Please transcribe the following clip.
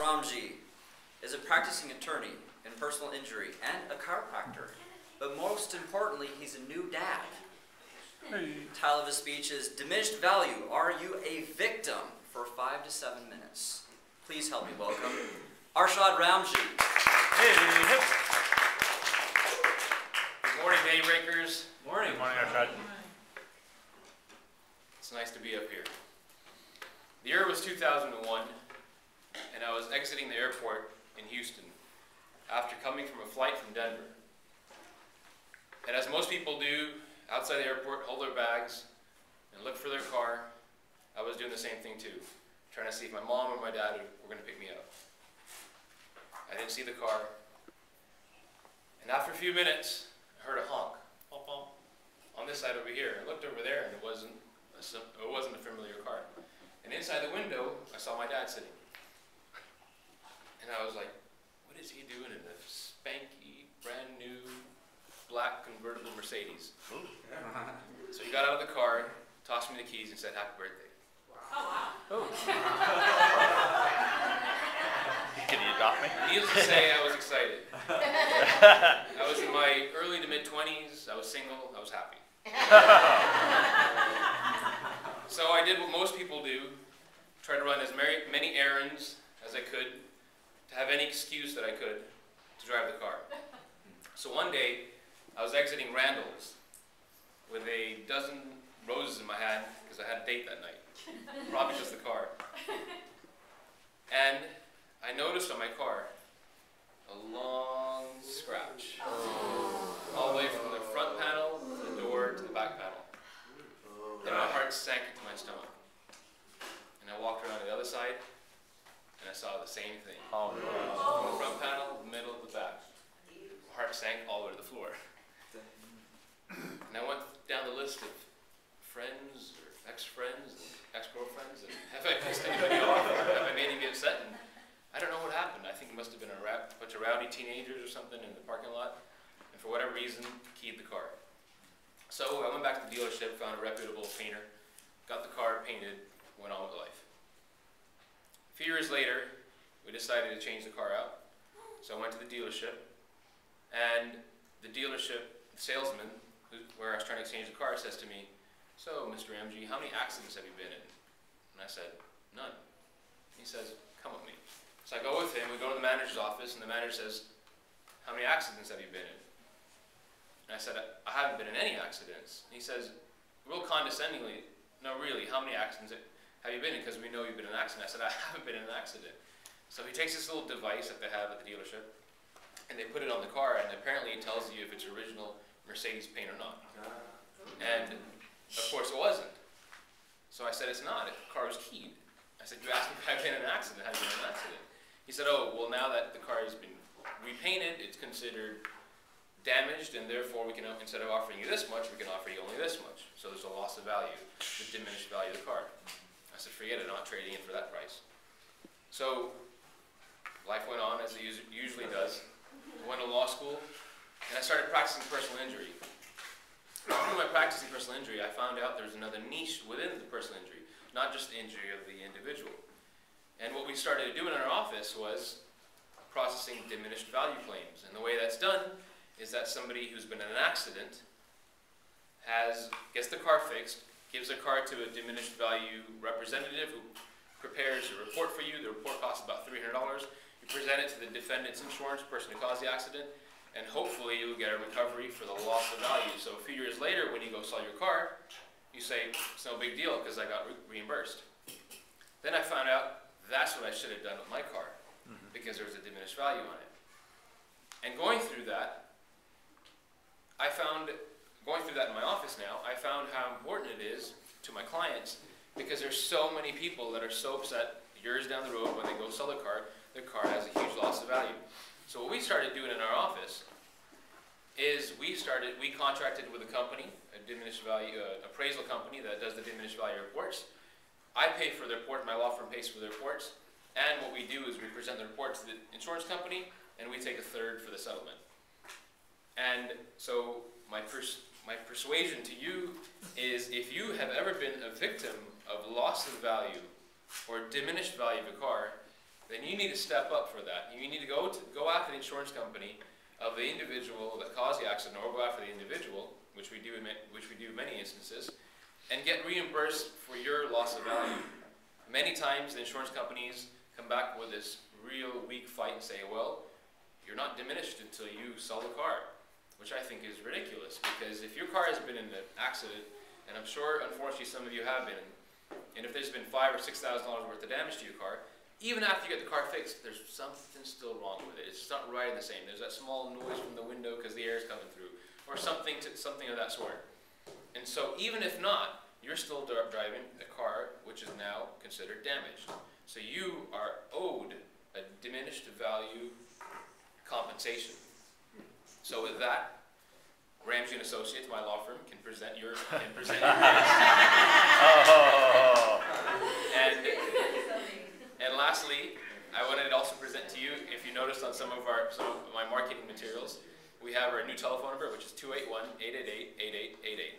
Ramji is a practicing attorney in personal injury and a chiropractor, but most importantly, he's a new dad. Hey. Title of his speech is Diminished Value, Are You a Victim? For 5 to 7 minutes. Please help me welcome Arshad Ramji. Hey. Good morning, Daybreakers. Morning. Good morning, Arshad. It's nice to be up here. The year was 2001, and I was exiting the airport in Houston after coming from a flight from Denver. And as most people do, outside the airport, hold their bags and look for their car, I was doing the same thing too, trying to see if my mom or my dad were going to pick me up. I didn't see the car, and after a few minutes, I heard a honk, honk, honk, on this side over here. I looked over there, and it wasn't a familiar car. And inside the window, I saw my dad sitting. And I was like, what is he doing in a spanky, brand new, black convertible Mercedes? So he got out of the car, tossed me the keys, and said, "Happy birthday." Oh. Can you adopt me? Needless to say, I was excited. I was in my early to mid-20s, I was single, I was happy. So I did what most people do, tried to run as many errands as I could, to have any excuse that I could to drive the car. So one day, I was exiting Randall's with a dozen roses in my hand because I had a date that night, probably just the car. And I noticed on my car a long scratch, all the way from the front panel to the door to the back panel. And my heart sank into my stomach. And I walked around to the other side, and I saw the same thing. Oh, no. From the front panel, the middle, the back. My heart sank all the way to the floor. And I went down the list of friends, or ex-friends, and ex-girlfriends, and have I pissed anybody off, or have I made anybody upset? And I don't know what happened. I think it must have been a bunch of rowdy teenagers or something in the parking lot, and for whatever reason, keyed the car. So I went back to the dealership, found a reputable painter, got the car painted, went on with life. A few years later, we decided to change the car out. So I went to the dealership, and the dealership salesman, where I was trying to exchange the car, says to me, "So, Mr. MG, how many accidents have you been in?" And I said, "None." He says, "Come with me." So I go with him, we go to the manager's office, and the manager says, "How many accidents have you been in?" And I said, "I haven't been in any accidents." And he says, real condescendingly, "No, really, how many accidents have you been in? Because we know you've been in an accident." I said, "I haven't been in an accident." So he takes this little device that they have at the dealership, and they put it on the car, and apparently it tells you if it's original Mercedes paint or not. And of course it wasn't. So I said, "It's not, the car was keyed." I said, "You asked me if I've been in an accident, have you been in an accident?" He said, "Oh, well, now that the car has been repainted, it's considered damaged, and therefore we can, instead of offering you this much, we can offer you only this much. So there's a loss of value, the diminished value of the car." I said, "Forget it, I'm not trading in for that price." So life went on as it usually does. I went to law school, and I started practicing personal injury. Through my practicing personal injury, I found out there's another niche within the personal injury, not just the injury of the individual. And what we started doing in our office was processing diminished value claims. And the way that's done is that somebody who's been in an accident gets the car fixed, gives the car to a diminished value representative who prepares a report for you. The report costs about $300. You present it to the defendant's insurance, person who caused the accident, and hopefully you'll get a recovery for the loss of value. So a few years later, when you go sell your car, you say, "It's no big deal because I got reimbursed." Then I found out that's what I should have done with my car, because there was a diminished value on it. And going through that in my office now, I found how important it is to my clients, because there's so many people that are so upset years down the road when they go sell their car has a huge loss of value. So what we started doing in our office is we contracted with a company, a diminished value appraisal company that does the diminished value reports. I pay for the report, my law firm pays for the reports, and what we do is we present the report to the insurance company, and we take a third for the settlement. And so my persuasion to you is, if you have ever been a victim of loss of value or diminished value of a car, then you need to step up for that. You need to go after the insurance company of the individual that caused the accident, or go after the individual, which we do in many instances, and get reimbursed for your loss of value. Many times the insurance companies come back with this real weak fight and say, well, you're not diminished until you sell the car, which I think is ridiculous, because if your car has been in an accident, and I'm sure unfortunately some of you have been, and if there's been $5,000 or $6,000 worth of damage to your car, even after you get the car fixed, there's something still wrong with it. It's not right the same. There's that small noise from the window because the air is coming through, or something of that sort. And so even if not, you're still driving a car which is now considered damaged. So you are owed a diminished value compensation. So with that, Ramsey & Associates, my law firm, can present your case. And lastly, I wanted to also present to you, if you noticed on some of my marketing materials, we have our new telephone number, which is 281-888-8888.